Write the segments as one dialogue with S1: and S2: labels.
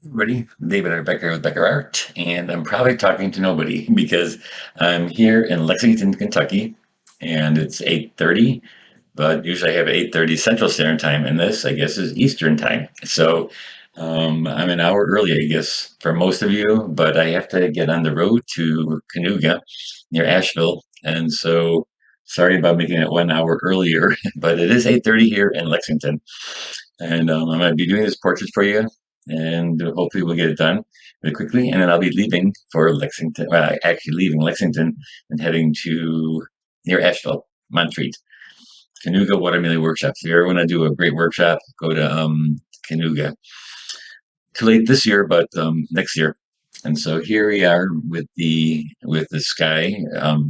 S1: Everybody, David Becker with Becker Art, and I'm probably talking to nobody because I'm here in Lexington, Kentucky, and it's 8:30. But usually I have 8:30 Central Standard Time, and this, I guess, is Eastern Time. So I'm an hour early, I guess, for most of you. But I have to get on the road to Kanuga near Asheville, and so sorry about making it 1 hour earlier. But it is 8:30 here in Lexington. And I'm going to be doing this portrait for you, and hopefully we'll get it done really quickly. And then I'll be leaving for Lexington, actually leaving Lexington and heading to near Asheville, Montreat. Kanuga WaterMedia Workshops. If you ever want to do a great workshop, go to Kanuga. Too late this year, but next year. And so here we are with the sky,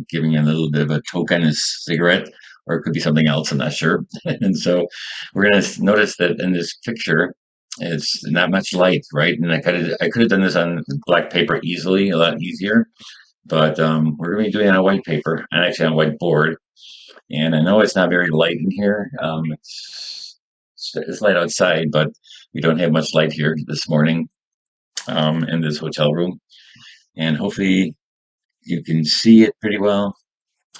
S1: giving a little bit of a token as cigarette, or it could be something else. I'm not sure. And so we're going to notice that in this picture, it's not much light, right? And I could have done this on black paper easily, a lot easier. But we're going to be doing it on white paper and actually on white board. And I know it's not very light in here. It's light outside, but we don't have much light here this morning in this hotel room. And hopefully you can see it pretty well,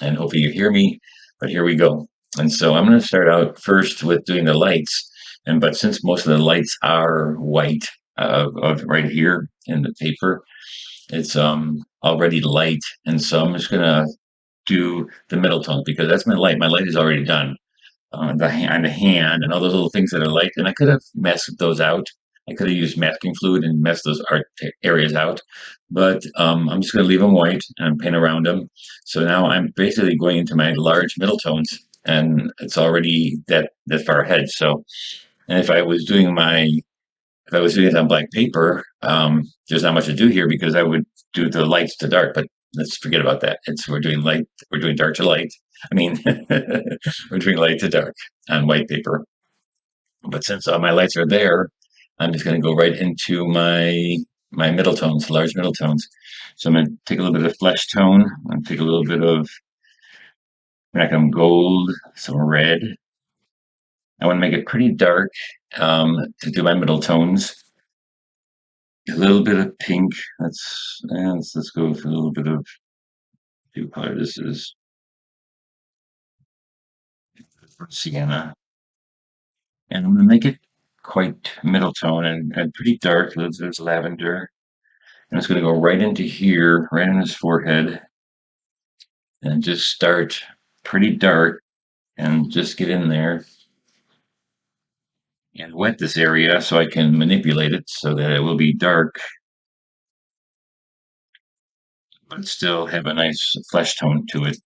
S1: and hopefully you hear me. But here we go. And so I'm going to start out first with doing the lights. But since most of the lights are white, of right here in the paper, it's already light, and so I'm just gonna do the middle tone because that's my light. My light is already done on the hand and all those little things that are light. And I could have masked those out. I could have used masking fluid and masked those art areas out, but I'm just going to leave them white and paint around them. So now I'm basically going into my large middle tones, and it's already that far ahead. So, and if I was doing it on black paper, there's not much to do here because I would do the lights to dark, but let's forget about that. We're doing light, we're doing dark to light. I mean, we're doing light to dark on white paper. But since all my lights are there, I'm just going to go right into my middle tones, large middle tones. So I'm going to take a little bit of flesh tone. I'm going to take a little bit of gold, some red. I want to make it pretty dark to do my middle tones. A little bit of pink. Let's go for a little bit of color. This is sienna, and I'm gonna make it quite middle tone and pretty dark. There's lavender, and it's gonna go right into here, right on his forehead, and just start pretty dark and just get in there and wet this area so I can manipulate it so that it will be dark, but still have a nice flesh tone to it.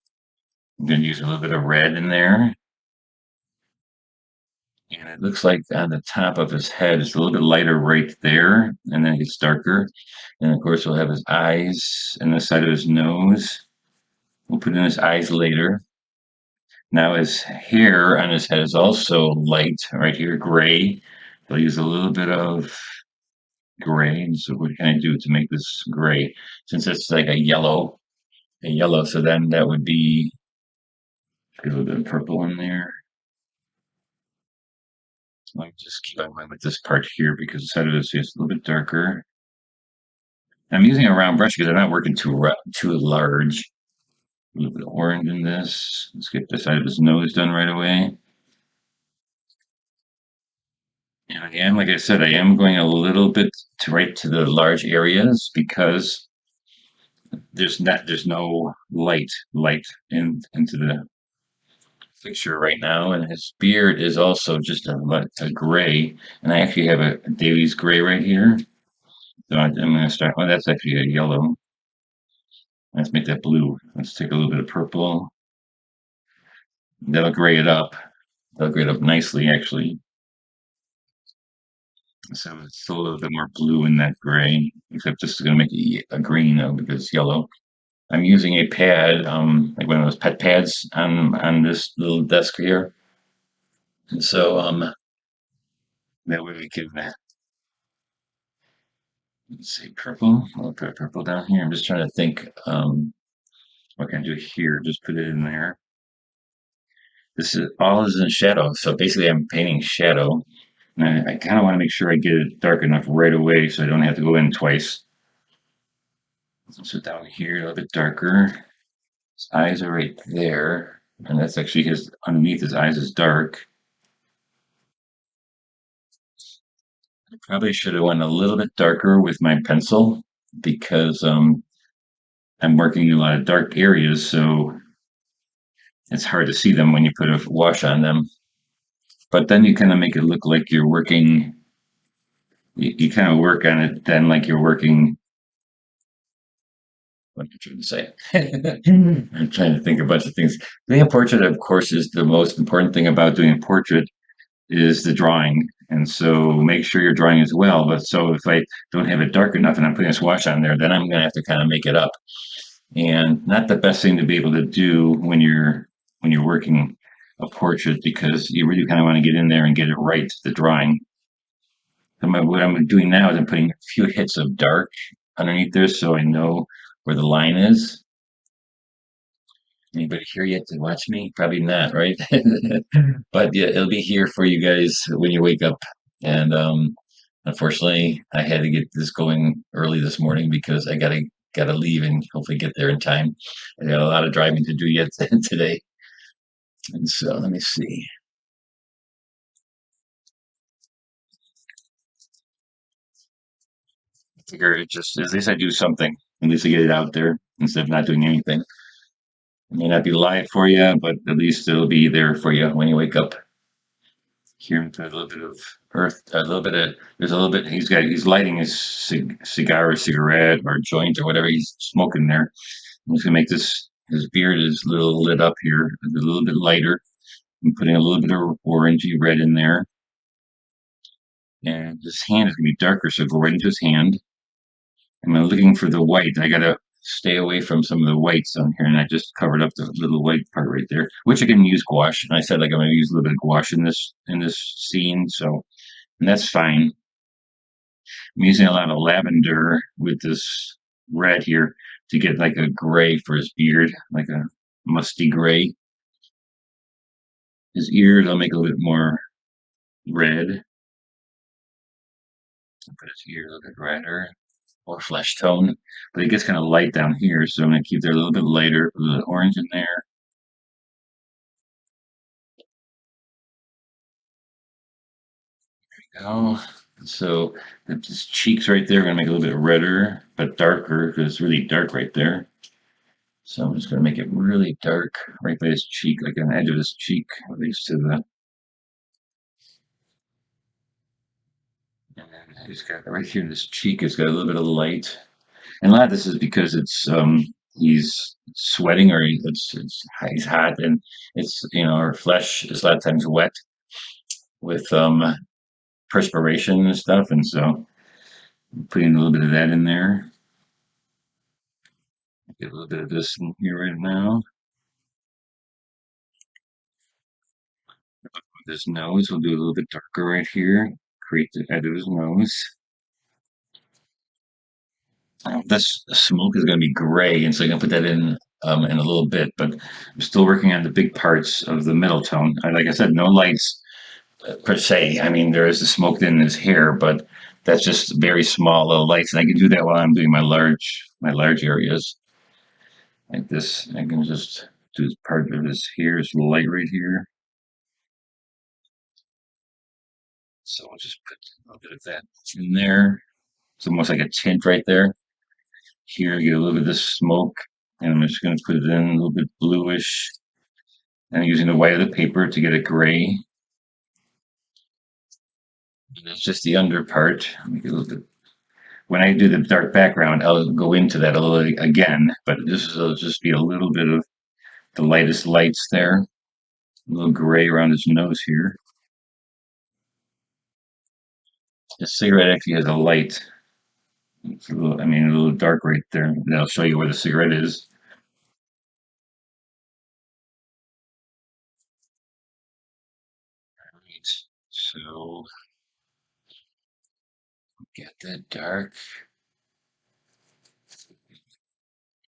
S1: I'm gonna use a little bit of red in there. And it looks like on the top of his head it's a little bit lighter right there, and then it gets darker. And of course, we'll have his eyes and the side of his nose. We'll put in his eyes later. Now his hair on his head is also light, right here, gray. So I'll use a little bit of gray. And so what can I do to make this gray? Since it's like a yellow, so then that would be a little bit of purple in there. Let me just keep on going with this part here because the side of this is a little bit darker. I'm using a round brush because I'm not working too large. A little bit of orange in this. Let's get the side of his nose done right away. And again, like I said, I am going a little bit right to the large areas because there's no light into the picture right now, and his beard is also just a gray, and I actually have a Davies gray right here. So I'm going to start. Oh, that's actually a yellow. Let's make that blue. Let's take a little bit of purple. That'll gray it up. That'll grade up nicely, actually. So it's a little bit more blue in that gray, except this is going to make it a green though because it's yellow. I'm using a pad, like one of those pet pads on this little desk here. And so that way we can, let's see, purple. I'll put purple down here. I'm just trying to think what can I do here. Just put it in there. This is all is in shadow. So basically I'm painting shadow. And I kind of want to make sure I get it dark enough right away so I don't have to go in twice. So down here, a little bit darker. His eyes are right there. And that's actually his, underneath his eyes is dark. I probably should have went a little bit darker with my pencil because I'm working in a lot of dark areas, so it's hard to see them when you put a wash on them. But then you kind of make it look like you're working, you kind of work on it then like you're working. What am I trying to say? I'm trying to think of a bunch of things. Doing a portrait, of course, is the most important thing about doing a portrait is the drawing. And so make sure your drawing is well. But so if I don't have it dark enough and I'm putting a wash on there, then I'm going to have to kind of make it up. And not the best thing to be able to do when you're working a portrait because you really kind of want to get in there and get it right, the drawing. So what I'm doing now is I'm putting a few hits of dark underneath there so I know where the line is. Anybody here yet to watch me? Probably not, right? But yeah, it'll be here for you guys when you wake up. And unfortunately, I had to get this going early this morning because I gotta leave and hopefully get there in time. I got a lot of driving to do yet today. And so let me see. I figure it just at least I do something. At least I get it out there instead of not doing anything. It may not be live for you, but at least it'll be there for you when you wake up. Here, a little bit of earth, a little bit of, there's a little bit, he's lighting his cigar or cigarette or joint or whatever he's smoking there. I'm just gonna make this, his beard is a little lit up here, a little bit lighter. I'm putting a little bit of orangey red in there. And his hand is gonna be darker, so go right into his hand. I'm looking for the white. I gotta stay away from some of the whites on here, and I just covered up the little white part right there, which I can use gouache. And I said like I'm gonna use a little bit of gouache in this scene, so and that's fine. I'm using a lot of lavender with this red here to get like a gray for his beard, like a musty gray. His ears, I'll make a little bit more red. I'll put his ear a little bit redder, more flesh tone. But it gets kind of light down here, so I'm going to keep there a little bit lighter, a little orange in there. There we go. So his cheeks right there, we're going to make a little bit redder, but darker, because it's really dark right there. So I'm just going to make it really dark right by his cheek, like on the edge of his cheek, at least to the. And then he's got right here in his cheek, it's got a little bit of light. And a lot of this is because it's he's sweating or he's hot and it's our flesh is a lot of times wet with perspiration and stuff, and so I'm putting a little bit of that in there. Get a little bit of this in here right now. With his nose, we'll do a little bit darker right here. Create the head of his nose. This smoke is going to be gray, and so I'm going to put that in a little bit. But I'm still working on the big parts of the middle tone. Like I said, no lights per se. I mean, there is the smoke in his hair, but that's just very small little lights, and I can do that while I'm doing my large areas like this. I can just do this part of his hair, this light right here. So I'll just put a little bit of that in there. It's almost like a tint right there. Here, get a little bit of this smoke, and I'm just going to put it in a little bit bluish. And I'm using the white of the paper to get a gray. And that's just the under part. Make it a little bit. When I do the dark background, I'll go into that a little again, but this will just be a little bit of the lightest lights there. A little gray around his nose here. The cigarette actually has a light. It's a little, I mean, a little dark right there. That'll show you where the cigarette is. Right. So get that dark.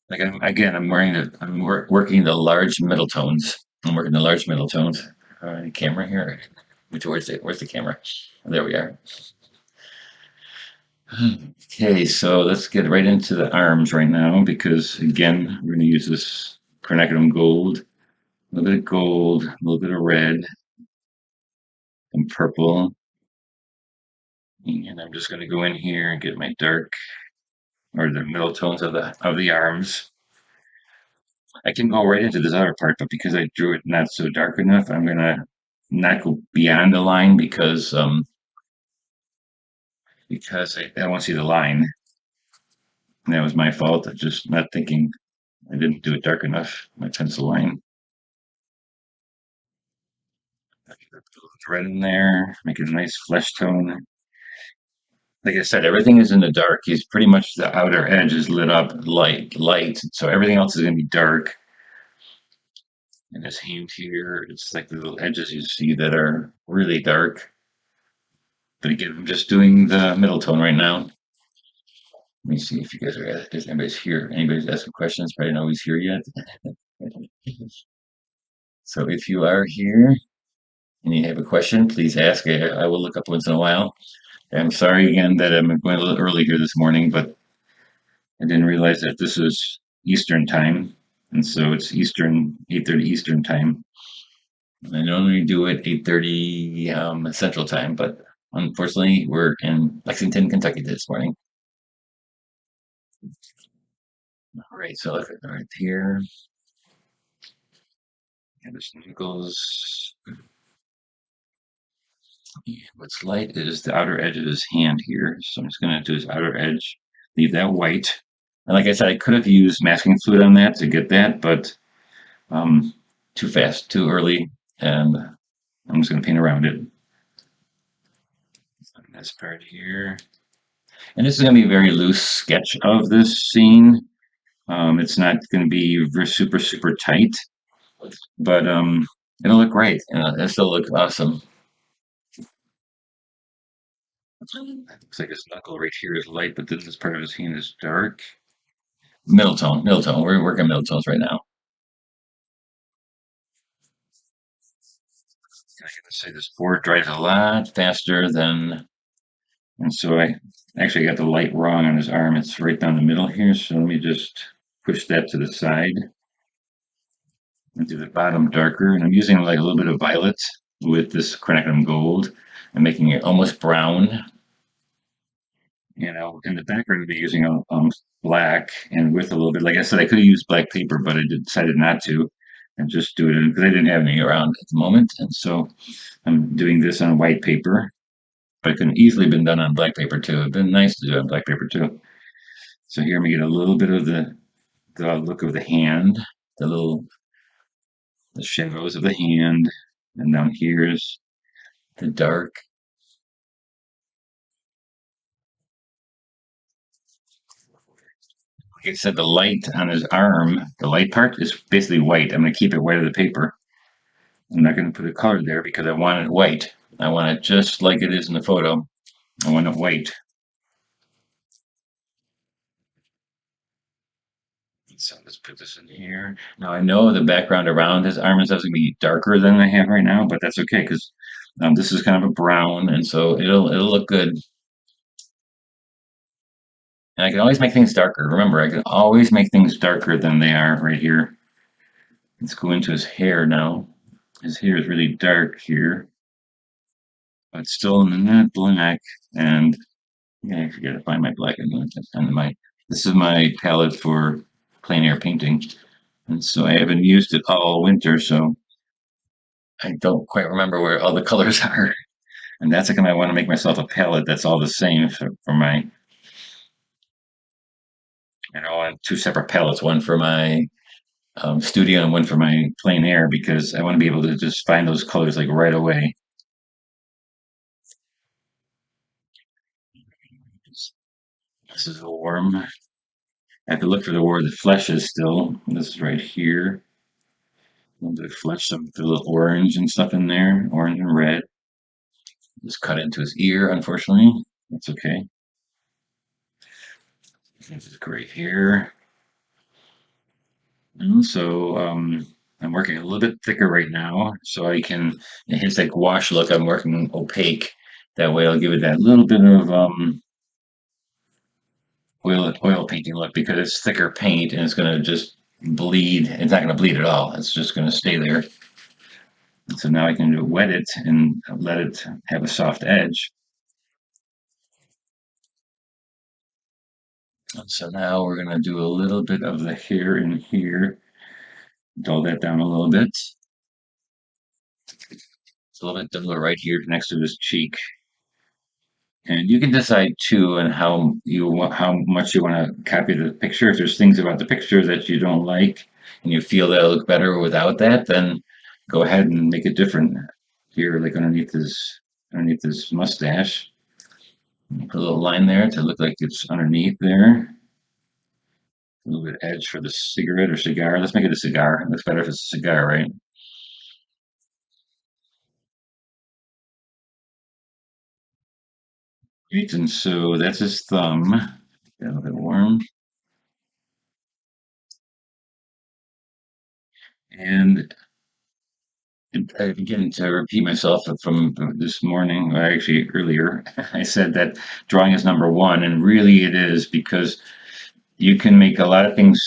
S1: Like I'm wearing I'm working the large middle tones. I'm working the large middle tones. Camera here. Where's the camera? There we are. Okay, so let's get right into the arms right now because again, we're going to use this Kanuga gold, a little bit of gold, a little bit of red, and purple. And I'm just going to go in here and get my dark or the middle tones of the arms. I can go right into this other part, but because I drew it not so dark enough, I'm going to not go beyond the line because I want to see the line. And that was my fault of just not thinking I didn't do it dark enough, my pencil line. Red in there, make it a nice flesh tone. Like I said, everything is in the dark. He's pretty much the outer edge is lit up light. So everything else is going to be dark. And his hand here, it's like the little edges you see that are really dark. But again, I'm just doing the middle tone right now. Let me see if you guys are, if anybody's here. Anybody's asking questions, but I don't know who's here yet. So if you are here and you have a question, please ask. I will look up once in a while. I'm sorry again that I'm going a little early here this morning, but I didn't realize that this is Eastern time, and so it's Eastern 8:30 Eastern time. I normally do it 8:30 Central time, but unfortunately we're in Lexington, Kentucky this morning. All right, so look right here. And this goes. What's light is the outer edge of his hand here, so I'm just going to do his outer edge, leave that white. And like I said, I could have used masking fluid on that to get that, but too fast, too early, and I'm just going to paint around it. This part here. And this is going to be a very loose sketch of this scene. It's not going to be super, super tight, but it'll look great. It'll still look awesome. Looks like his knuckle right here is light, but then this part of his hand is dark. Middle tone, middle tone. We're working middle tones right now. I gotta say this board dries a lot faster than, and so I actually got the light wrong on his arm. It's right down the middle here, so let me just push that to the side and do the bottom darker. And I'm using like a little bit of violet with this Kanuga gold and making it almost brown. You know, in the background, I'd be using black and with a little bit. Like I said, I could have used black paper, but I decided not to, and just do it because I didn't have any around at the moment. And so I'm doing this on white paper, but it could easily been done on black paper too. It'd been nice to do it on black paper too. So here we get a little bit of the look of the hand, the shadows of the hand, and down here's the dark. Like I said, the light on his arm, the light part is basically white. I'm going to keep it white of the paper. I'm not going to put a color there because I want it white. I want it just like it is in the photo. I want it white. So let's put this in here. Now I know the background around his arm and stuff is going to be darker than I have right now, but that's okay because this is kind of a brown, and so it'll look good. And I can always make things darker. Remember, I can always make things darker than they are right here. Let's go into his hair now. His hair is really dark here, but still not black. And yeah, I forgot to find my black and this is my palette for plein air painting. And so I haven't used it all winter, so I don't quite remember where all the colors are. And that's like I want to make myself a palette that's all the same for my, I want two separate palettes, one for my studio and one for my plein air because I want to be able to just find those colors like right away. This is a worm. I have to look for the word the flesh is still. This is right here. A little bit of flesh, some little orange and stuff in there, orange and red. Just cut into his ear, unfortunately. That's okay. This is great here. And also, I'm working a little bit thicker right now, so I can, it hits that gouache look. I'm working opaque. That way I'll give it that little bit of oil painting look because it's thicker paint and it's going to just bleed. It's not going to bleed at all. It's just going to stay there. And so now I can wet it and let it have a soft edge. And so now we're going to do a little bit of the hair in here. Dull that down a little bit. It's a little bit duller right here next to his cheek. And you can decide too on how much you want to copy the picture. If there's things about the picture that you don't like and you feel that'll look better without that, then go ahead and make it different. Here, like underneath his mustache, put a little line there to look like it's underneath there. A little bit edge for the cigarette or cigar. Let's make it a cigar. That's better if it's a cigar, right? Right, and so that's his thumb. Get a little bit warm. And I begin to repeat myself from this morning, or actually earlier. I said that drawing is number one, and really it is because you can make a lot of things,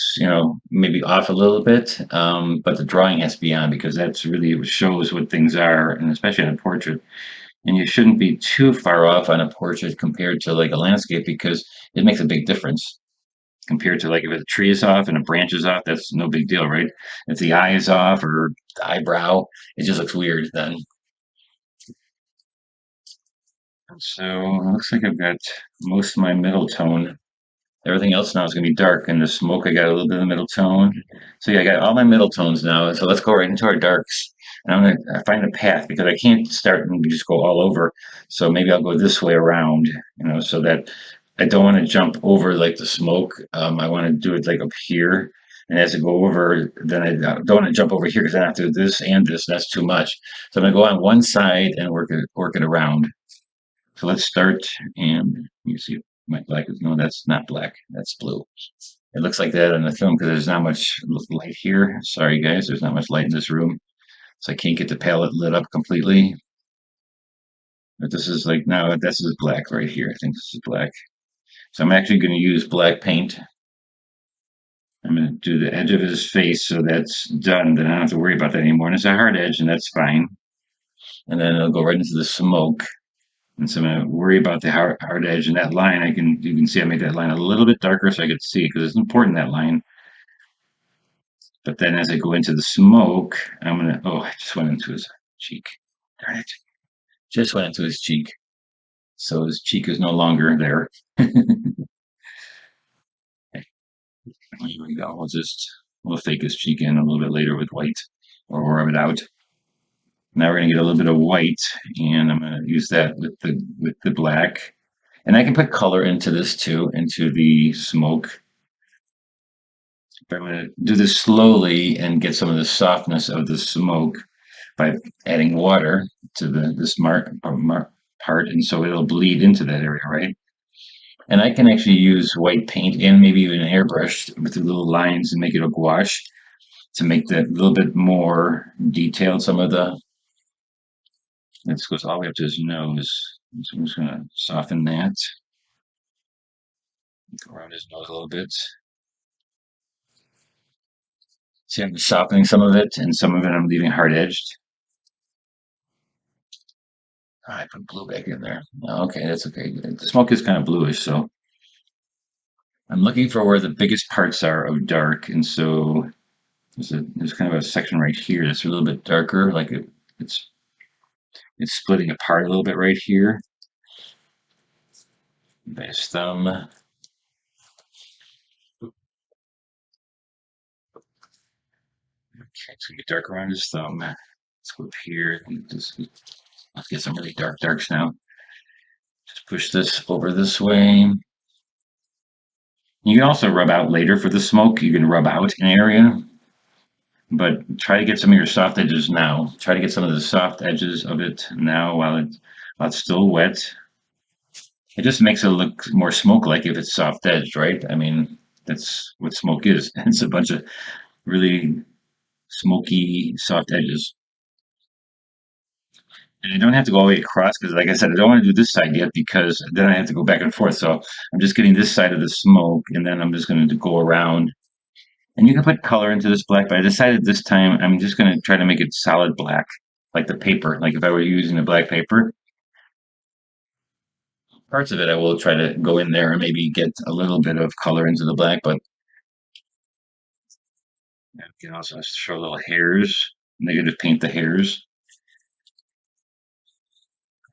S1: maybe off a little bit, but the drawing has to be on because that's really what shows what things are, and especially on a portrait. And you shouldn't be too far off on a portrait compared to like a landscape because it makes a big difference compared to like if a tree is off and a branch is off, that's no big deal, right? If the eye is off or the eyebrow, it just looks weird then. So it looks like I've got most of my middle tone. Everything else now is going to be dark. And the smoke, I got a little bit of middle tone. So yeah, I got all my middle tones now. So let's go right into our darks. And I'm going to find a path because I can't start and just go all over. So maybe I'll go this way around, so that I don't want to jump over like the smoke. I want to do it like up here. And as I go over, then I don't want to jump over here because I have to do this and this. That's too much. So I'm going to go on one side and work it around. So let's start, and you see my black is, no, that's not black, that's blue. It looks like that in the film because there's not much light here. Sorry guys, there's not much light in this room. So I can't get the palette lit up completely. But this is like, now this is black right here. I think this is black. So I'm actually going to use black paint. I'm going to do the edge of his face so that's done. Then I don't have to worry about that anymore. And it's a hard edge and that's fine. And then it'll go right into the smoke. And so I'm going to worry about the hard edge and that line. You can see I made that line a little bit darker so I could see it because it's important, that line. But then as I go into the smoke, I'm going to, oh, I just went into his cheek. Darn it. Just went into his cheek. So his cheek is no longer there. Here we go. We'll fake his cheek in a little bit later with white or rub it out. Now we're going to get a little bit of white and I'm going to use that with the black. And I can put color into this too, into the smoke. But I'm going to do this slowly and get some of the softness of the smoke by adding water to this part, and so it'll bleed into that area, right? And I can actually use white paint and maybe even an airbrush with the little lines and make it a gouache to make that a little bit more detailed. Some of the, this goes all the way up to his nose. So I'm just going to soften that, go around his nose a little bit. See, I'm softening some of it, and some of it I'm leaving hard edged. I put blue back in there. Okay, that's okay. The smoke is kind of bluish, so I'm looking for where the biggest parts are of dark, and so there's kind of a section right here that's a little bit darker, like it's splitting apart a little bit right here. By his thumb. Okay, it's gonna get dark around his thumb. Let's go up here. Let's get some really dark darks now. Just push this over this way. You can also rub out later for the smoke. You can rub out an area, but try to get some of your soft edges now. Try to get some of the soft edges of it now while it's still wet. It just makes it look more smoke-like if it's soft edged, right? I mean, that's what smoke is. It's a bunch of really smoky, soft edges. And I don't have to go all the way across because, like I said, I don't want to do this side yet because then I have to go back and forth. So I'm just getting this side of the smoke, and then I'm just going to go around. And you can put color into this black, but I decided this time I'm just going to try to make it solid black, like the paper. Like if I were using a black paper, parts of it I will try to go in there and maybe get a little bit of color into the black, but I can also show little hairs. Negative paint the hairs.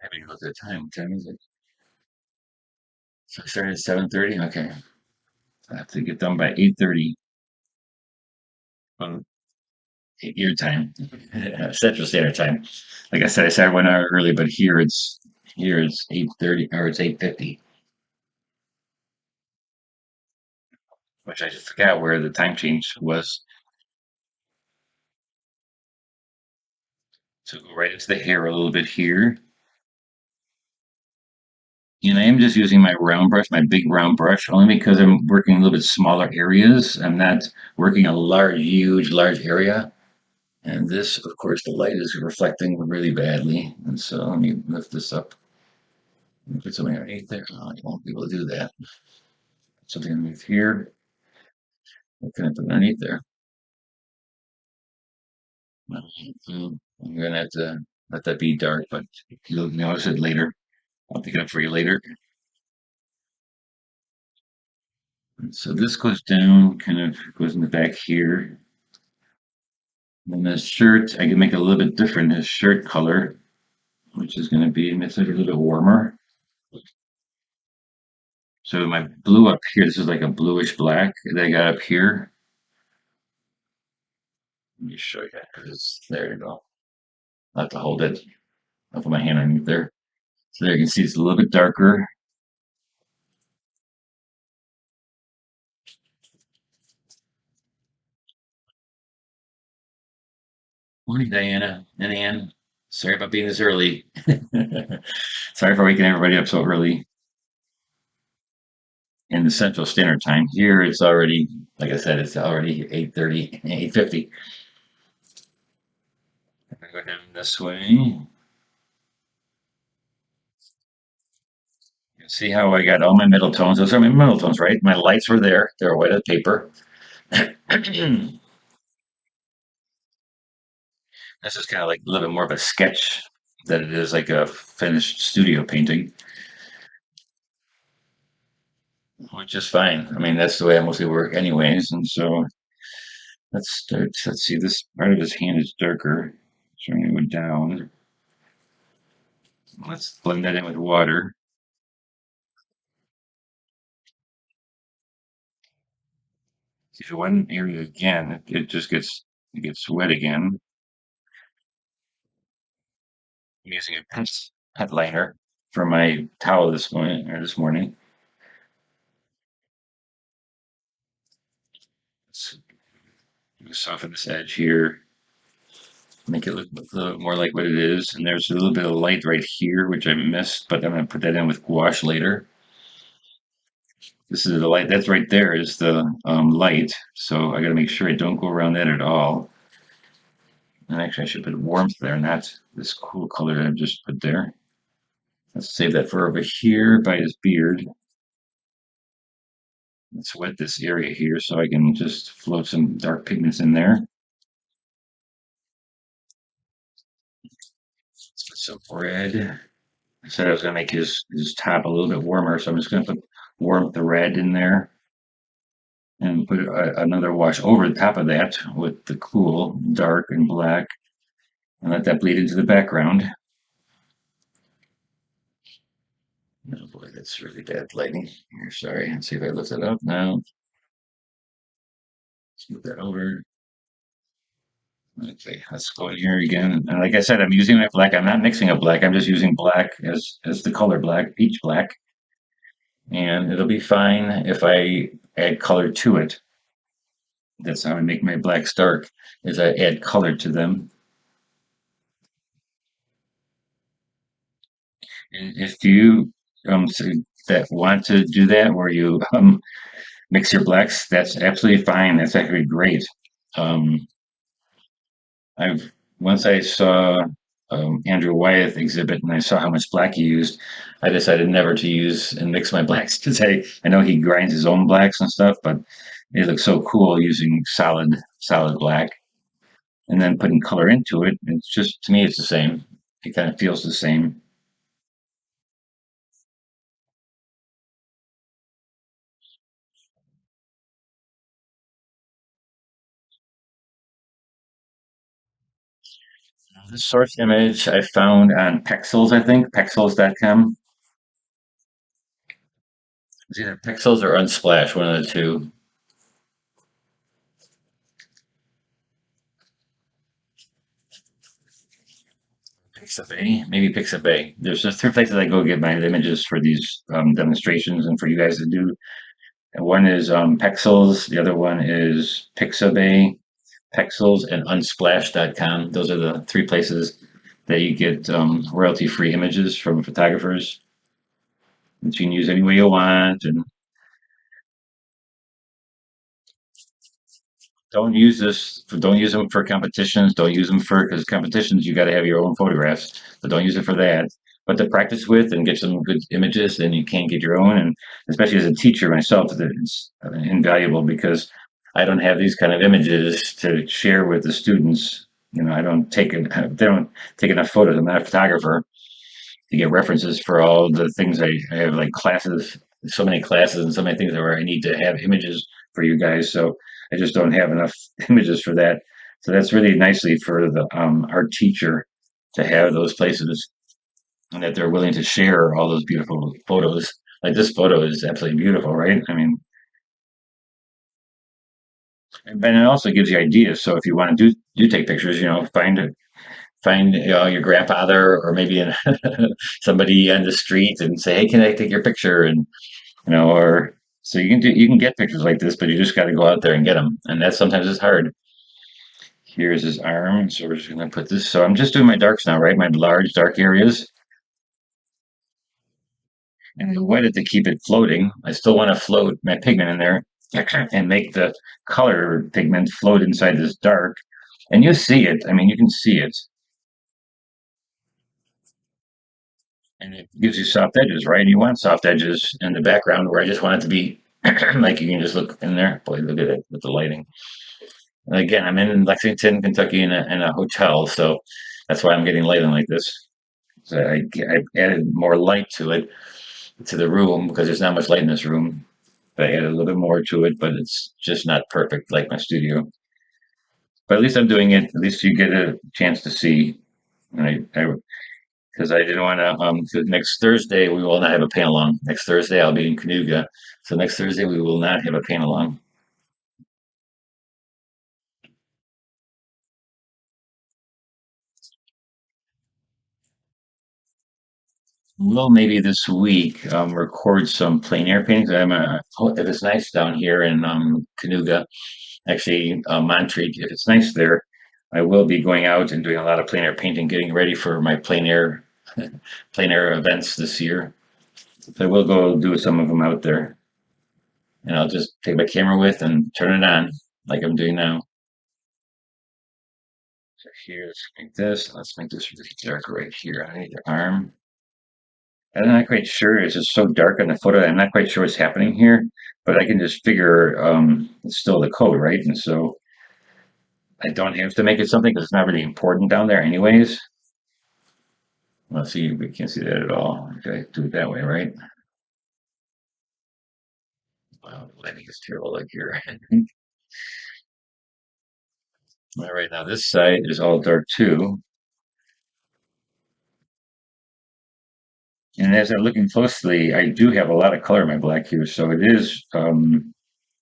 S1: I haven't even looked at the time. What time is it? So I started at 7:30. Okay, so I have to get done by 8:30. Um, your time, Central Standard Time. Like I said, I started 1 hour early, but here it's 8:30 or it's 8:50, which I just forgot where the time change was. So go right into the hair a little bit here. And I am just using my round brush, my big round brush, only because I'm working a little bit smaller areas. I'm not working a large area. And this, of course, the light is reflecting really badly. And so let me lift this up and put something underneath there. Oh, I won't be able to do that. Something underneath here. What can I put underneath there? I'm going to have to let that be dark, but you'll notice it later. I'll pick it up for you later. So this goes down, kind of goes in the back here. And then the shirt, I can make it a little bit different, his shirt color, which is going to be, it's like a little bit warmer. So my blue up here, this is like a bluish black that I got up here. Let me show you that because there you go. I'll have to hold it. I'll put my hand underneath there. So there you can see it's a little bit darker. Morning, Diana and Ann. Sorry about being this early. Sorry for waking everybody up so early in the Central Standard Time. Here it's already, like I said, it's already 8:30, 8:50. I'm gonna go down this way. See how I got all my middle tones? Those are my middle tones, right? My lights were there. They were white on paper. This is kind of like a little bit more of a sketch than it is like a finished studio painting, which is fine. I mean, that's the way I mostly work anyways. And so let's start. Let's see, this part of his hand is darker. So I'm going to go down. Let's blend that in with water. See, the one area again, it just gets wet again. I'm using a pet liner for my towel this morning. Let's soften this edge here, make it look a little more like what it is. And there's a little bit of light right here, which I missed, but I'm going to put that in with gouache later. This is the light. That's right there is the light. So I got to make sure I don't go around that at all. And actually, I should put warmth there, not this cool color that I just put there. Let's save that for over here by his beard. Let's wet this area here so I can just float some dark pigments in there. Let's put some red. I said I was going to make his top a little bit warmer, so I'm just going to put warm the red in there and put another wash over the top of that with the cool dark and black and let that bleed into the background. Oh boy, that's really bad lighting here. Sorry. Let's see if I lift it up now. Let's move that over. Okay, let's go in here again. And like I said, I'm using my black. I'm not mixing a black. I'm just using black as the color black, peach black. And it'll be fine if I add color to it. That's how I make my blacks dark, is I add color to them. And if you that want to do that, where you mix your blacks, that's absolutely fine. That's actually great. Um, I've once I saw Andrew Wyeth exhibit and I saw how much black he used, I decided never to use and mix my blacks because I know he grinds his own blacks and stuff, but it looks so cool using solid black and then putting color into it. It's just to me, it's the same. It kind of feels the same. The source image I found on Pexels, I think, pexels.com. It's either Pexels or Unsplash, one of the two. Pixabay, maybe Pixabay. There's just three places I go get my images for these demonstrations and for you guys to do. And one is Pexels, the other one is Pixabay, Pexels, and Unsplash.com. Those are the three places that you get royalty-free images from photographers that you can use any way you want. And don't use them for competitions. Don't use them for, because competitions, you got to have your own photographs, but don't use it for that. But to practice with and get some good images, then you can get your own. And especially as a teacher myself, it's invaluable because I don't have these kind of images to share with the students. I don't take it, they don't take enough photos. I'm not a photographer to get references for all the things I have, like classes, so many classes and so many things where I need to have images for you guys. So I just don't have enough images for that. So that's really nicely for the our teacher to have those places and that they're willing to share all those beautiful photos. Like this photo is absolutely beautiful, right? I mean, and it also gives you ideas. So if you want to do take pictures, find your grandfather or maybe somebody on the street and say, "Hey, can I take your picture?" And or so you can get pictures like this, but you just got to go out there and get them, and that sometimes is hard. Here's his arm, so we're just gonna put this. So I'm just doing my darks now, right? My large dark areas, and I wet it to keep it floating. I still want to float my pigment in there and make the color pigment float inside this dark. And you see it. I mean, you can see it, and it gives you soft edges, right? And you want soft edges in the background where I just want it to be like you can just look in there. Boy, look at it with the lighting. And again, I'm in Lexington, Kentucky, in a hotel, so that's why I'm getting lighting like this. So I added more light to the room because there's not much light in this room. But I added a little bit more to it, but it's just not perfect like my studio. But at least I'm doing it. At least you get a chance to see. And I because I didn't want to. 'Cause next Thursday we will not have a paint along. Next Thursday I'll be in Kanuga, so next Thursday we will not have a paint along. We'll maybe this week record some plein air paintings. If it's nice down here in Kanuga, actually Montreat, if it's nice there, I will be going out and doing a lot of plein air painting, getting ready for my plein air events this year. So I will go do some of them out there, and I'll just take my camera with and turn it on like I'm doing now. So here, let's make this. Let's make this really dark right here on either arm. I'm not quite sure. It's just so dark on the photo. I'm not quite sure what's happening here, but I can just figure it's still the code, right? And so I don't have to make it something because it's not really important down there, anyways. Let's see, we can't see that at all. Okay, do it that way, right? Wow, the lighting is terrible like here. All right, now this side is all dark too. And as I'm looking closely, I do have a lot of color in my black here, so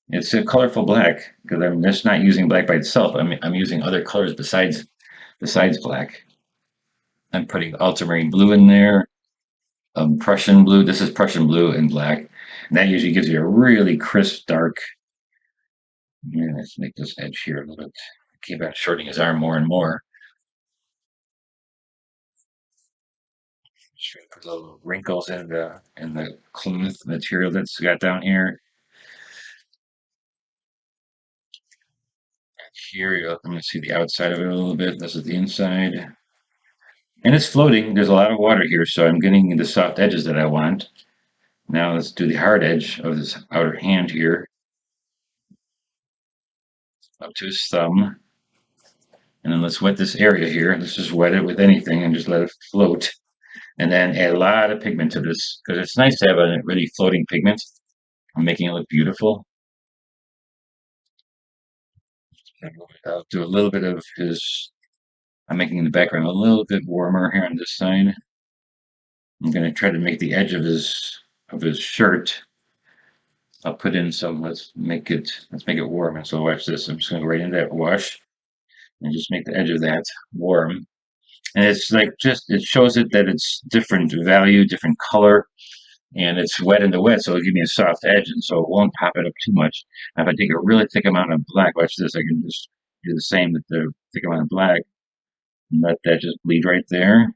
S1: it's a colorful black because I'm just not using black by itself. I'm using other colors besides black. I'm putting ultramarine blue in there, Prussian blue. This is Prussian blue and black. And that usually gives you a really crisp, dark. Yeah, let's make this edge here a little bit. Keep on shortening his arm more and more. Just put little wrinkles in the cloth material that's got down here. Here, I'm going to see the outside of it a little bit. This is the inside. And it's floating. There's a lot of water here, so I'm getting the soft edges that I want. Now let's do the hard edge of this outer hand here, up to his thumb. And then let's wet this area here. Let's just wet it with anything and just let it float. And then add a lot of pigment to this, because it's nice to have a really floating pigment. I'm making it look beautiful. I'll do a little bit of his, I'm making the background a little bit warmer here on this side. I'm going to try to make the edge of his shirt. I'll put in some, let's make it warm. And so watch this. I'm just going to go right into that wash and just make the edge of that warm. And it's like it shows it that it's different value, different color, and it's wet in the wet, so it'll give me a soft edge, and so it won't pop it up too much. Now, if I take a really thick amount of black, watch this, I can just do the same with the thick amount of black, and let that just bleed right there.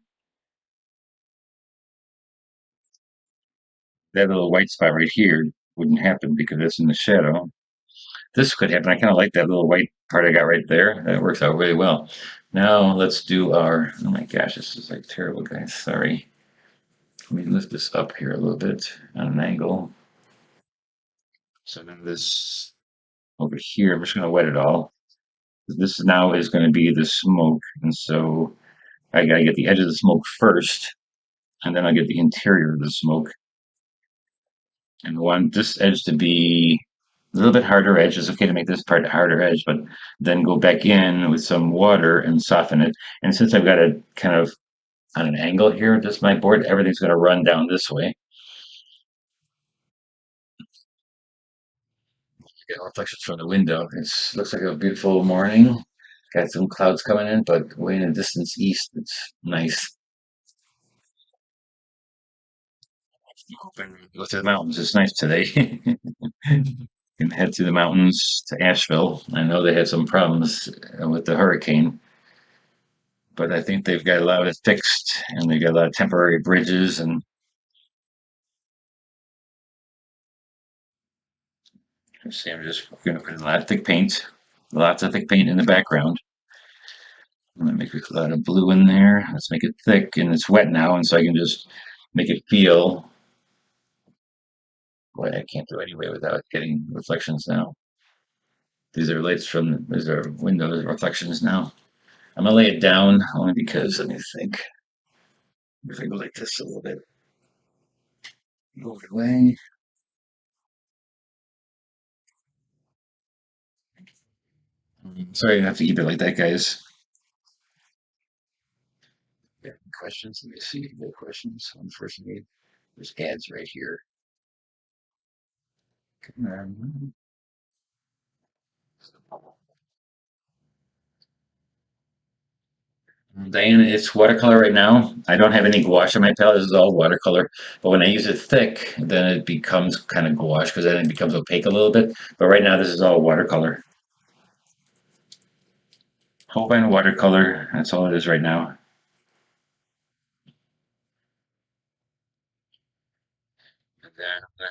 S1: That little white spot right here wouldn't happen because it's in the shadow. This could happen. I kind of like that little white part I got right there. That works out really well. Now let's do our, oh my gosh, this is like terrible, guys. Sorry. Let me lift this up here a little bit on an angle. So then this over here, I'm just going to wet it all. This now is going to be the smoke, and so I got to get the edge of the smoke first, and then I get the interior of the smoke. And I want this edge to be a little bit harder edge. It's okay to make this part a harder edge, but then go back in with some water and soften it. And since I've got it kind of on an angle here, just my board, everything's going to run down this way. Get reflections from the window. It looks like a beautiful morning. Got some clouds coming in, but way in the distance east, it's nice. Go to the mountains. It's nice today. Can head to the mountains to Asheville. I know they had some problems with the hurricane, but I think they've got a lot of it fixed, and they got a lot of temporary bridges. And let's see, I'm just going to put in a lot of thick paint, lots of thick paint in the background. I'm going to make a lot of blue in there. Let's make it thick, and it's wet now, and so I can just make it feel. Boy, I can't do it anyway without getting reflections now. These are windows reflections now. I'm gonna lay it down only because let me think. If I go like this a little bit, move it away. Sorry, I have to keep it like that, guys. Yeah, questions? Let me see. No questions. Unfortunately, there's ads right here. Come on. Diana, it's watercolor right now. I don't have any gouache on my palette. This is all watercolor. But when I use it thick, then it becomes kind of gouache because then it becomes opaque a little bit. But right now, this is all watercolor. Holbein watercolor. That's all it is right now. And then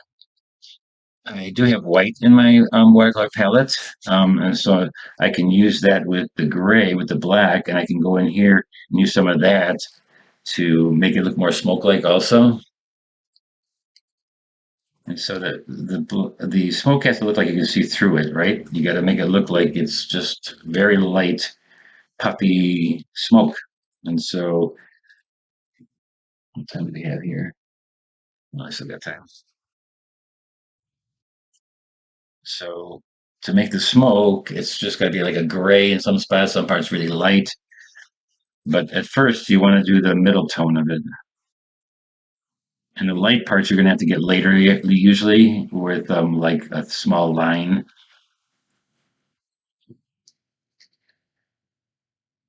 S1: I do have white in my watercolor palette, and so I can use that with the gray, with the black, and I can go in here and use some of that to make it look more smoke-like also. And so that the smoke has to look like you can see through it, right? You got to make it look like it's just very light, puffy smoke. And so, what time do we have here? Well, I still got time. So to make the smoke, it's just got to be like a gray in some spots, some parts really light. But at first, you want to do the middle tone of it. And the light parts you're going to have to get later, usually, with like a small line.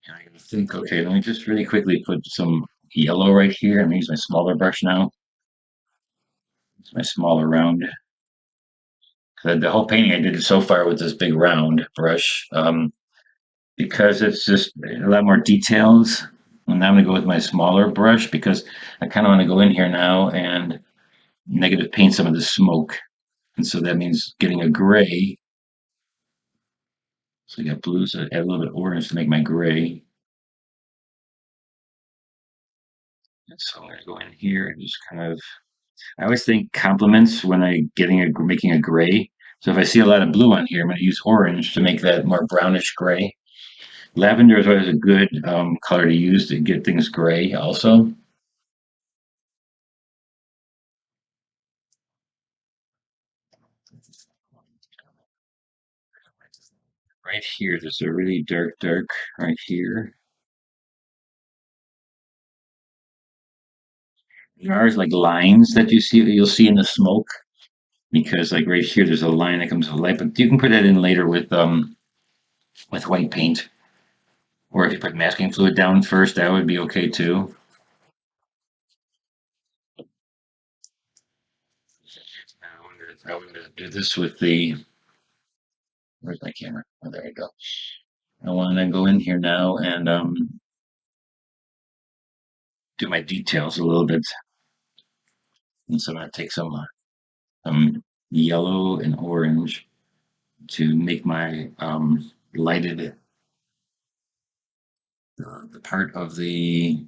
S1: And I think, okay, let me just really quickly put some yellow right here. I'm going to use my smaller brush now. It's my smaller round. The whole painting I did so far with this big round brush, because it's just a lot more details. And now I'm going to go with my smaller brush because I kind of want to go in here now and negative paint some of the smoke. And so that means getting a gray So I got blue, so I add a little bit of orange to make my gray. And so I'm going to go in here and just kind of, I always think complements when I making a gray. So if I see a lot of blue on here, I'm going to use orange to make that more brownish gray. Lavender is always a good color to use to get things gray also. Right here, there's a really dark right here. There are like lines that you'll see in the smoke because like right here, there's a line that comes to light, but you can put that in later with white paint. Or if you put masking fluid down first, that would be okay too. Now I'm gonna do this with where's my camera? Oh, there you go. I want to go in here now and do my details a little bit. And so I'm going to take some yellow and orange to make my lighted the part of it's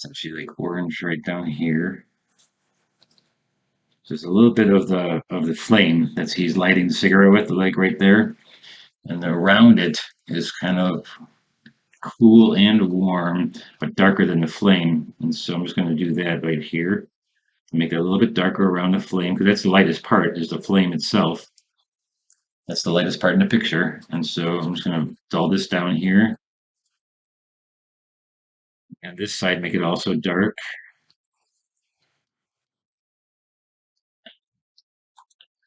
S1: actually like orange right down here. Just a little bit of the flame that he's lighting the cigarette with, like right there. And around it is kind of cool and warm, but darker than the flame. And so I'm just going to do that right here. Make it a little bit darker around the flame because that's the lightest part is the flame itself. That's the lightest part in the picture. And so I'm just going to dull this down here. And this side, make it also dark.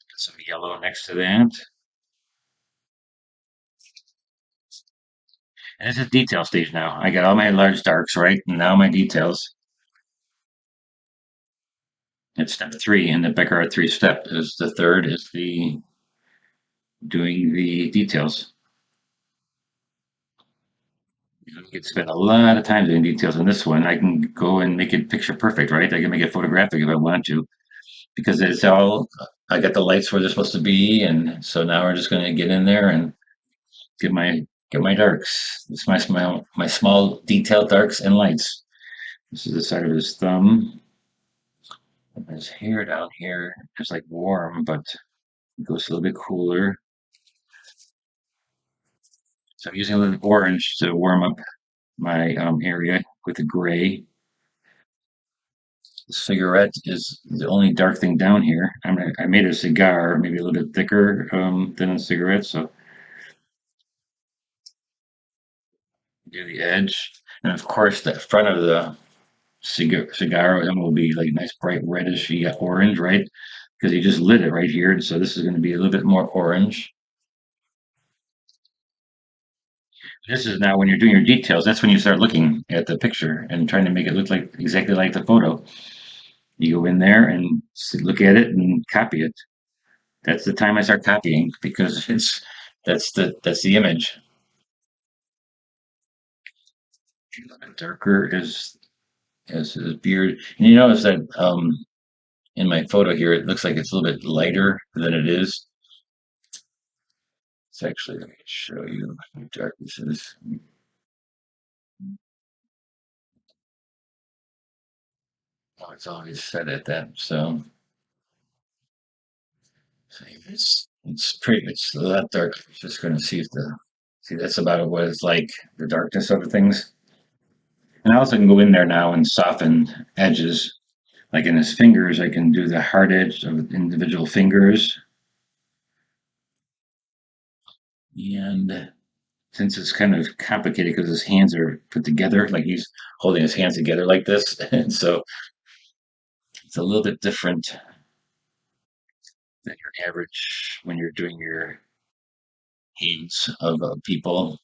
S1: Put some yellow next to that. And this is detail stage now. I got all my large darks, right? And now my details. It's step 3 in the Becker 3 step. Is the third is the doing the details. You could spend a lot of time doing details on this one. I can go and make it picture perfect, right? I can make it photographic if I want to, because it's all, I got the lights where they're supposed to be. And so now we're just going to get in there and get my darks. It's my small detailed darks and lights. This is the side of his thumb. And his hair down here is like warm, but it goes a little bit cooler. So I'm using a little orange to warm up my area with the gray. The cigarette is the only dark thing down here. I made a cigar, maybe a little bit thicker than a cigarette, so do the edge. And of course, the front of the cigar will be like nice bright reddish orange, right? Because you just lit it right here. So this is going to be a little bit more orange. This is now when you're doing your details, that's when you start looking at the picture and trying to make it look like exactly like the photo. You go in there and look at it and copy it. That's the time I start copying because that's the image. A little bit darker is his beard. And you notice that in my photo here, it looks like it's a little bit lighter than it is. It's actually, let me show you how dark this is. Oh, it's always set at that. So it's a lot dark. Just going to see if see that's about what it's like, the darkness of the things. And I also can go in there now and soften edges. Like in his fingers, I can do the hard edge of individual fingers. And since it's kind of complicated because his hands are put together, like he's holding his hands together like this, and so it's a little bit different than your average when you're doing your hands of people.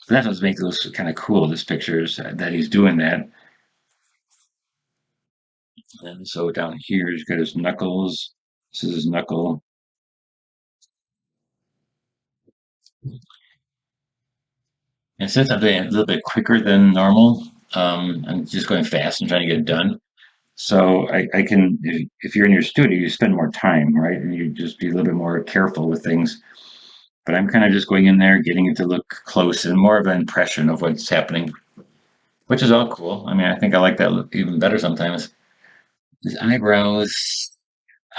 S1: But that's what makes those kind of cool. This pictures that he's doing that. And so down here, he's got his knuckles. This is his knuckle. And since I'm doing it a little bit quicker than normal, I'm just going fast and trying to get it done. So I can, if you're in your studio, you spend more time, right? And you just be a little bit more careful with things. But I'm kind of just going in there, getting it to look close and more of an impression of what's happening, which is all cool. I mean, I think I like that look even better sometimes. His eyebrows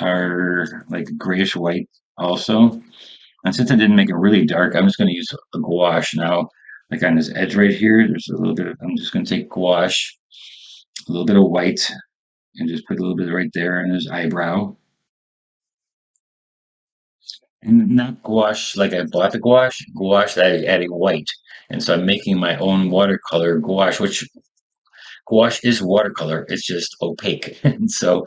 S1: are like grayish white also. And since I didn't make it really dark, I'm just going to use a gouache now. Like on this edge right here, there's a little bit of, I'm just going to take gouache, a little bit of white, and just put a little bit right there in his eyebrow. And not gouache like I bought the gouache, gouache that I adding white. And so I'm making my own watercolor gouache, which gouache is watercolor. It's just opaque. And so,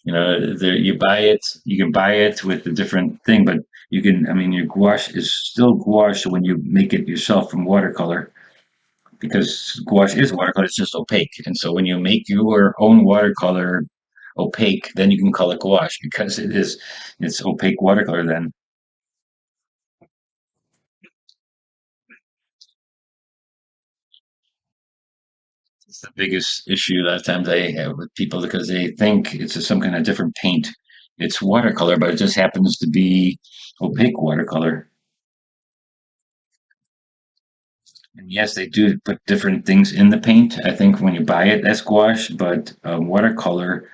S1: you buy it, you can buy it with a different thing, but you can, I mean, your gouache is still gouache when you make it yourself from watercolor because gouache is watercolor, it's just opaque. And so when you make your own watercolor opaque, then you can call it gouache because it's opaque watercolor then. It's the biggest issue a lot of times I have with people because they think it's some kind of different paint. It's watercolor, but it just happens to be opaque watercolor. And yes, they do put different things in the paint. I think when you buy it, that's gouache, but watercolor,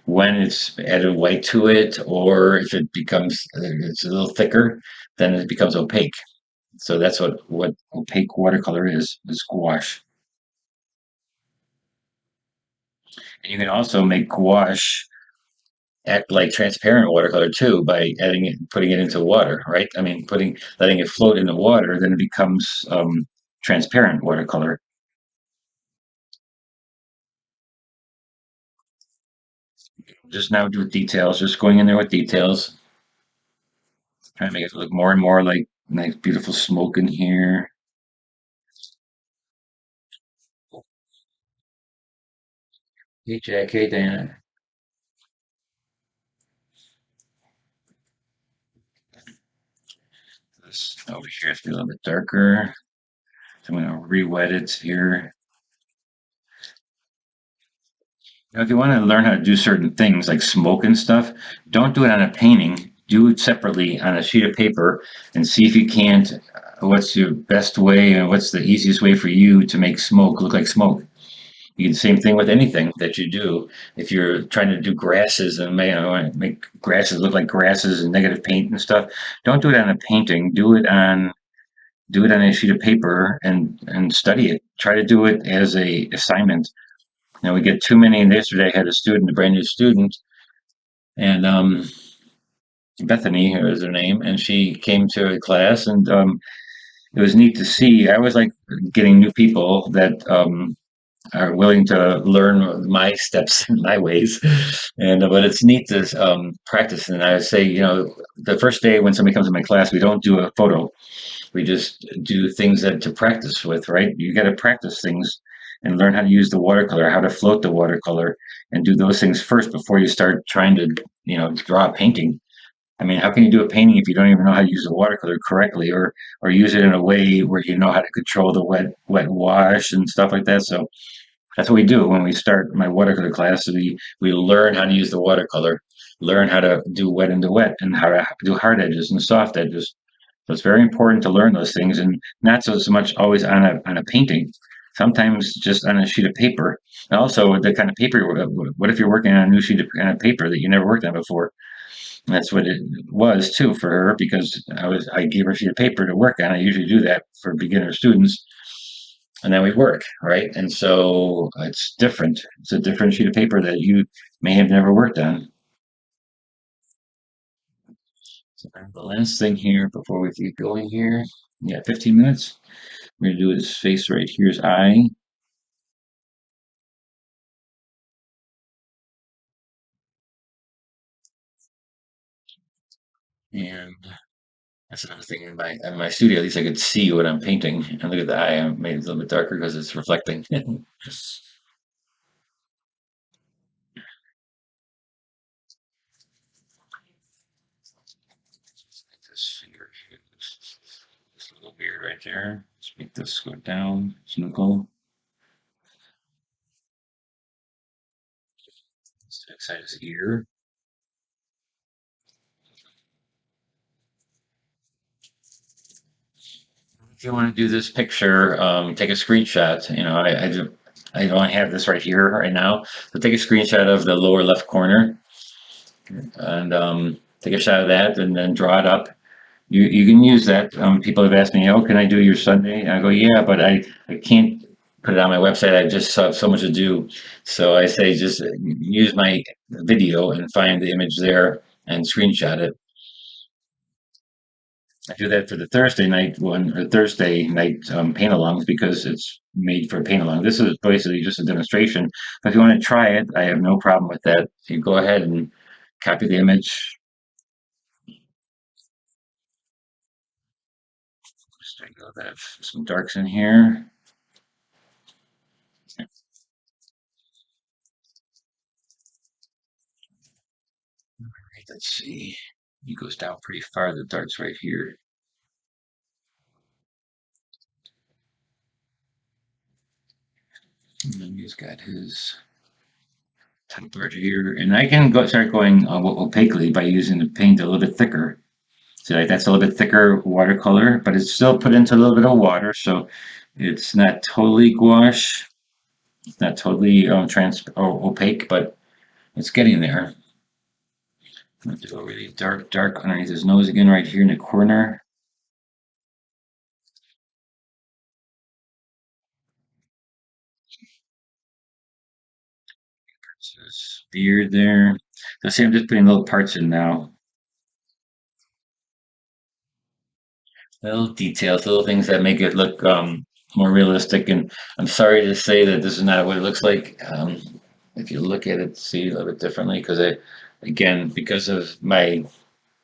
S1: when it's added white to it, or if it becomes it's a little thicker, then it becomes opaque. So that's what opaque watercolor is gouache. And you can also make gouache act like transparent watercolor too by adding it, putting it into water, right? I mean, letting it float in the water, then it becomes transparent watercolor. Just now do details, just going in there with details, trying to make it look more and more like nice, beautiful smoke in here. Hey Jack, hey Dan. This over here has to be a little bit darker. So I'm going to re-wet it here. Now, if you want to learn how to do certain things like smoke and stuff, don't do it on a painting. Do it separately on a sheet of paper and see if you can't. What's your best way and what's the easiest way for you to make smoke look like smoke? You can same thing with anything that you do. If you're trying to do grasses and make grasses look like grasses and negative paint and stuff, don't do it on a painting. Do it on a sheet of paper and study it. Try to do it as a assignment. We get too many. And yesterday I had a brand new student, and Bethany is her name, and she came to a class, and it was neat to see. I always like getting new people that are willing to learn my steps and my ways, and but it's neat to practice. And I would say, the first day when somebody comes in my class, we don't do a photo. We just do things that to practice with, right? You got to practice things and learn how to use the watercolor, how to float the watercolor, and do those things first before you start trying to, draw a painting. I mean, how can you do a painting if you don't even know how to use the watercolor correctly, or use it in a way where you know how to control the wet wash and stuff like that? So that's what we do when we start my watercolor class. We learn how to use the watercolor, learn how to do wet into wet, and how to do hard edges and soft edges. So it's very important to learn those things, and not so much always on a painting. Sometimes just on a sheet of paper. And also the kind of paper. What if you're working on a new sheet of paper that you never worked on before? And that's what it was too for her because I gave her a sheet of paper to work on. I usually do that for beginner students, and then we work, right? And so it's different. It's a different sheet of paper that you may have never worked on. So the last thing here before we keep going here, yeah, 15 minutes. We're gonna do his face right here, his eye. And that's another thing in my studio. At least I could see what I'm painting. And look at the eye. I made it a little bit darker because it's reflecting. This finger here, this little beard right there. Let's make this go down. Snuckle. Let's excite his ear. if you want to do this picture, take a screenshot. I don't have this right here right now, but take a screenshot of the lower left corner and take a shot of that, and then draw it up. You can use that. People have asked me, "Oh, can I do your Sunday?" I go, "Yeah, but I can't put it on my website. I just have so much to do." So I say just use my video and find the image there and screenshot it. I do that for the Thursday night one, or Thursday night paint-alongs because it's made for paint-along. This is basically just a demonstration. But if you want to try it, I have no problem with that. You go ahead and copy the image. Just take a little bit of some darks in here. Right, let's see. He goes down pretty far. The dark's right here. And then he's got his top part here. And I can start going opaquely by using the paint a little bit thicker. See, like that's a little bit thicker watercolor, but it's still put into a little bit of water, so it's not totally gouache. It's not totally opaque, but it's getting there. I'm gonna do a really dark underneath his nose again, right here in the corner. His beard there. So see, I'm just putting little parts in now. Little details, little things that make it look more realistic. And I'm sorry to say that this is not what it looks like. If you look at it, see a little bit differently because again, because of my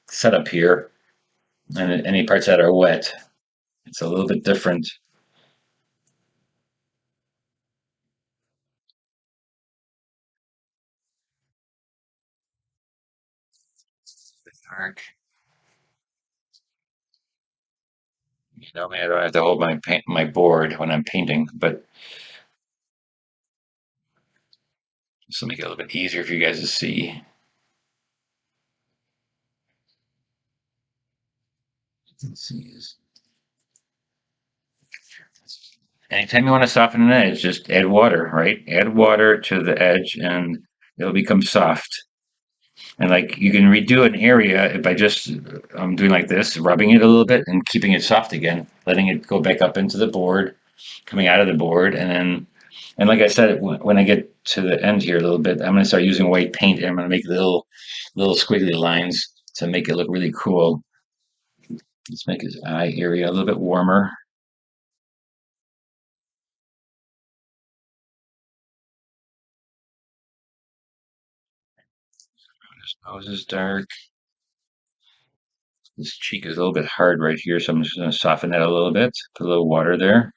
S1: setup here and any parts that are wet, it's a little bit different. Dark. I don't have to hold my board when I'm painting, but this will make it a little bit easier for you guys to see. Let's see. Anytime you want to soften an edge, just add water, right? Add water to the edge and it'll become soft. And like you can redo an area by just doing like this, rubbing it a little bit and keeping it soft again, letting it go back up into the board, coming out of the board. And like I said, when I get to the end here a little bit, I'm going to start using white paint and I'm going to make little squiggly lines to make it look really cool. Let's make his eye area a little bit warmer. His nose is dark. This cheek is a little bit hard right here, so I'm just going to soften that a little bit. Put a little water there.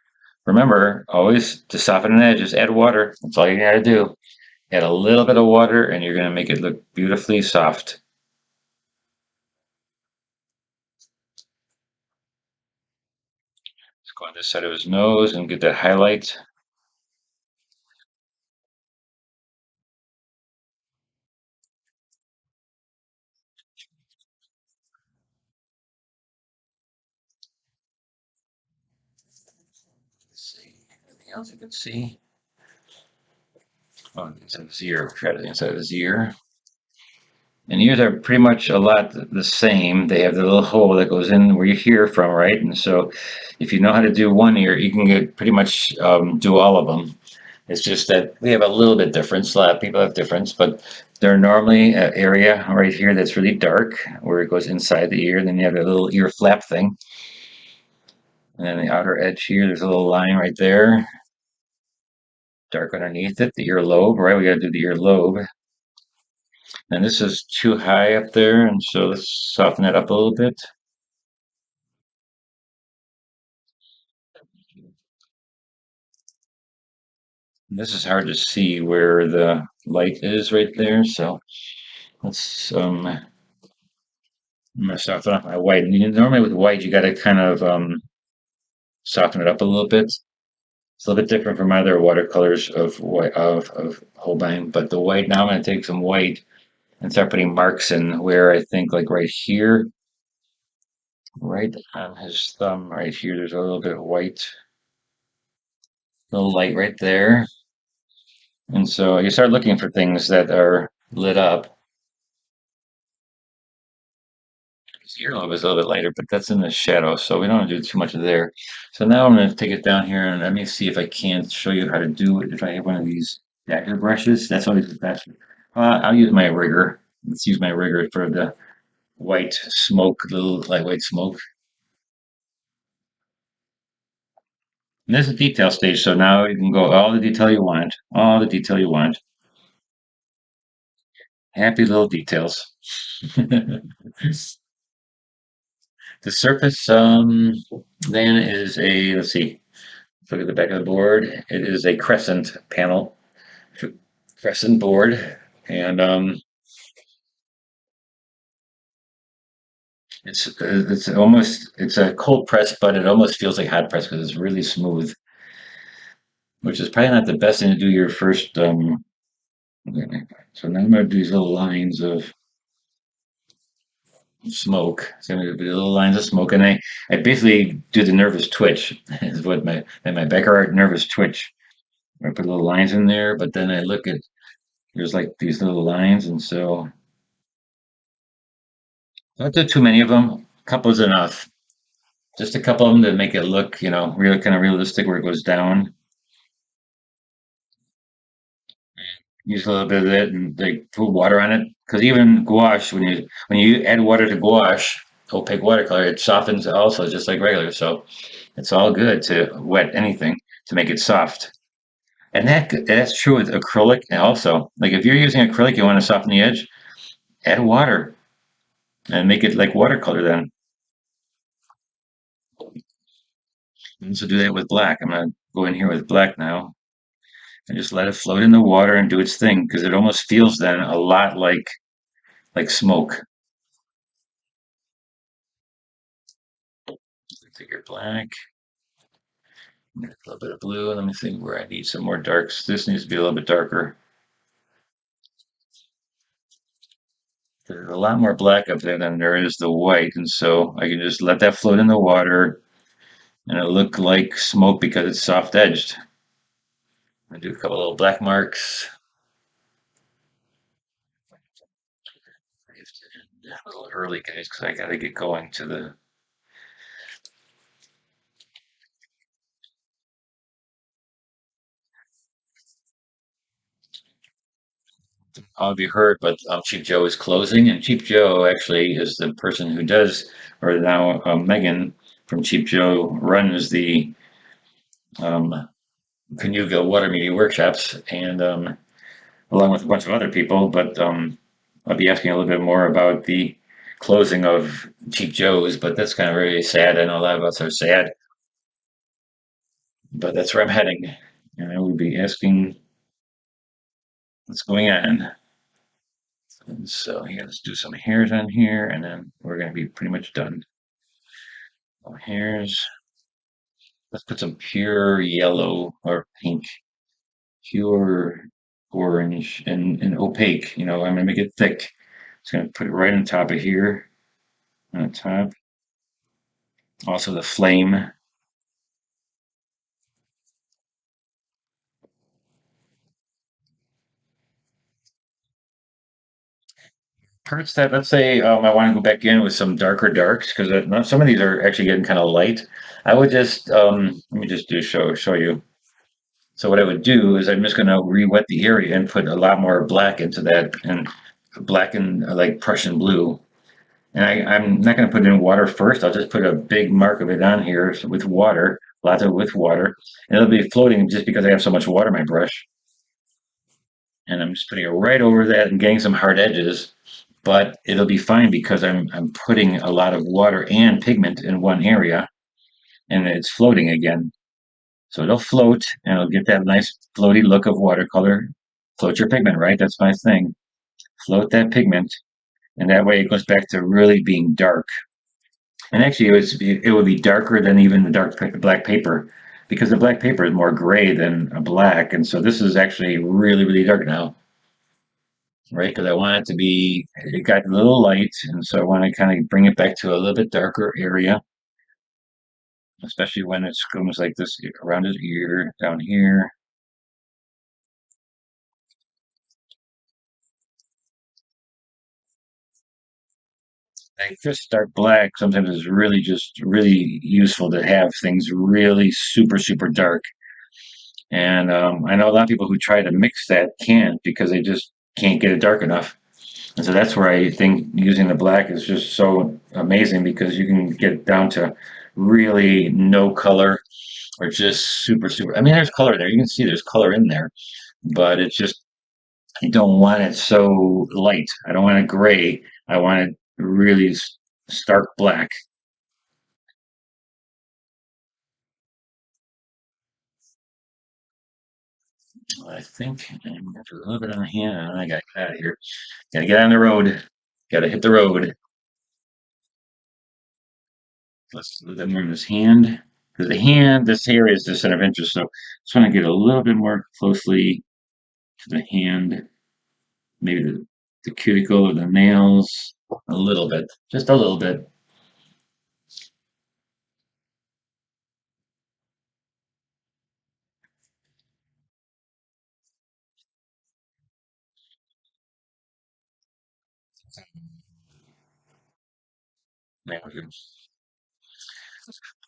S1: Remember, always to soften an edge, just add water. That's all you got to do. Add a little bit of water, and you're going to make it look beautifully soft. Let's go on this side of his nose and get that highlight. Let's see. Anything else you can see? Oh, inside of his ear. Try the inside of his ear. And ears are pretty much a lot the same. They have the little hole that goes in where you hear from, right? And so if you know how to do one ear, you can get pretty much do all of them. It's just that we have a little bit difference. A lot of people have difference, but they're normally an area right here that's really dark where it goes inside the ear. And then you have a little ear flap thing. And then the outer edge here, there's a little line right there. Dark underneath it, the ear lobe, right? We got to do the ear lobe. And this is too high up there, and so let's soften it up a little bit. This is hard to see where the light is right there, so let's I'm gonna soften up my white. And normally with white you gotta kind of soften it up a little bit. It's a little bit different from other watercolors of white of Holbein, but the white now I'm gonna take some white and start putting marks in where I think like right here right on his thumb right here. There's a little bit of white, little light right there. And so you start looking for things that are lit up. His earlobe is a little bit lighter, but that's in the shadow, so we don't want to do too much there. So now I'm going to take it down here and let me see if I can show you how to do it. If I have one of these dagger brushes, that's always the best. I'll use my rigger. Let's use my rigger for the white smoke, little lightweight smoke. And this is the detail stage, so now you can go all the detail you want, all the detail you want. Happy little details. The surface then is a, let's see, look at the back of the board. It is a crescent panel, crescent board, and it's a cold press, but it almost feels like hot press because it's really smooth, which is probably not the best thing to do your first. So now I'm going to do these little lines of smoke. So I'm going to do little lines of smoke, and I basically do the nervous twitch. Is what my Becker art nervous twitch. I put little lines in there, but then I look at there's like these little lines, and so don't do too many of them. A couple is enough. Just a couple of them to make it look, real kind of realistic where it goes down. Use a little bit of it and like put water on it, because even gouache, when you add water to gouache, opaque watercolor, it softens also just like regular. So it's all good to wet anything to make it soft. And that's true with acrylic also. Like if you're using acrylic, you want to soften the edge, add water and make it like watercolor then. And so do that with black. I'm gonna go in here with black now and just let it float in the water and do its thing because it almost feels then a lot like smoke. Take your black, a little bit of blue, and let me think where I need some more darks. This needs to be a little bit darker. There's a lot more black up there than there is the white, and so I can just let that float in the water and it'll look like smoke because it's soft edged. I do a couple little black marks. A little early, guys, because I gotta get going to the. All of you heard, but Cheap Joe is closing, and Cheap Joe actually is the person who does, or now Megan from Cheap Joe runs the um, Kanuga WaterMedia Workshops, and along with a bunch of other people. But I'll be asking a little bit more about the closing of Cheap Joe's, but that's kind of very sad. I know a lot of us are sad, but that's where I'm heading, and I will be asking what's going on. And so yeah, let's do some hairs on here, and then we're going to be pretty much done. Hairs. Let's put some pure yellow or pink, pure orange, and opaque. I'm going to make it thick. Just going to put it right on top of here, on the top. Also the flame. Parts that, let's say, I want to go back in with some darker darks because some of these are actually getting kind of light. I would just let me just do show you. So what I would do is I'm just going to re-wet the area and put a lot more black into that, and black and like Prussian blue. And I'm not going to put it in water first. I'll just put a big mark of it on here with water, lots of it with water, and it'll be floating just because I have so much water in my brush. And I'm just putting it right over that and getting some hard edges. But it'll be fine because I'm putting a lot of water and pigment in one area, and it's floating again. So it'll float, and it'll get that nice floaty look of watercolor. Float your pigment, right? That's my thing. Float that pigment, and that way it goes back to really being dark. And actually, it would be darker than even the black paper, because the black paper is more gray than a black, and so this is actually really really dark now. right? Because I want it to be, it got a little light, and so I want to kind of bring it back to a little bit darker area, especially when it's almost like this around his ear, down here. Like just dark black sometimes is really just really useful to have things really super dark. And I know a lot of people who try to mix that can't because they just can't get it dark enough. And so that's where I think using the black is just so amazing because you can get it down to really no color or just super. I mean, there's color there. You can see there's color in there, but it's just, I don't want it so light. I don't want it gray. I want it really stark black. I think I'm a little bit on the hand. I got to get out of here. Got to get on the road. Got to hit the road. Let's do that more in this hand. Because the hand, this area is the center of interest. So just want to get a little bit more closely to the hand. Maybe the cuticle or the nails. A little bit. Just a little bit.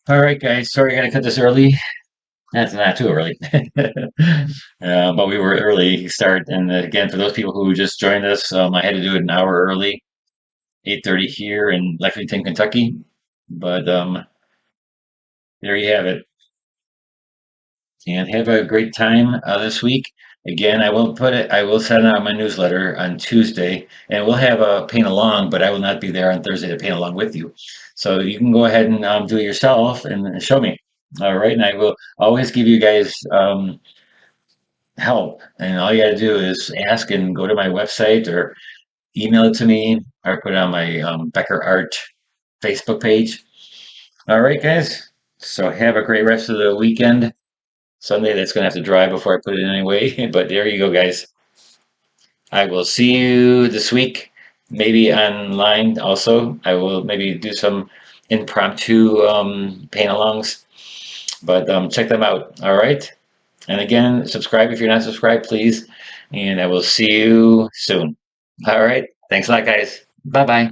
S1: All right, guys. Sorry I got to cut this early. That's not too early. But we were early start. And again, for those people who just joined us, I had to do it an hour early, 8:30 here in Lexington, Kentucky. But there you have it. And have a great time this week. Again, I will send out my newsletter on Tuesday, and we'll have a paint along, but I will not be there on Thursday to paint along with you. So you can go ahead and do it yourself and show me. All right, and I will always give you guys help. And all you got to do is ask and go to my website or email it to me or put it on my Becker Art Facebook page. All right, guys. So have a great rest of the weekend. Sunday, that's going to have to dry before I put it in anyway. But there you go, guys. I will see you this week, maybe online also. I will maybe do some impromptu paint alongs, but check them out. All right. And again, subscribe if you're not subscribed, please. And I will see you soon. All right. Thanks a lot, guys. Bye bye.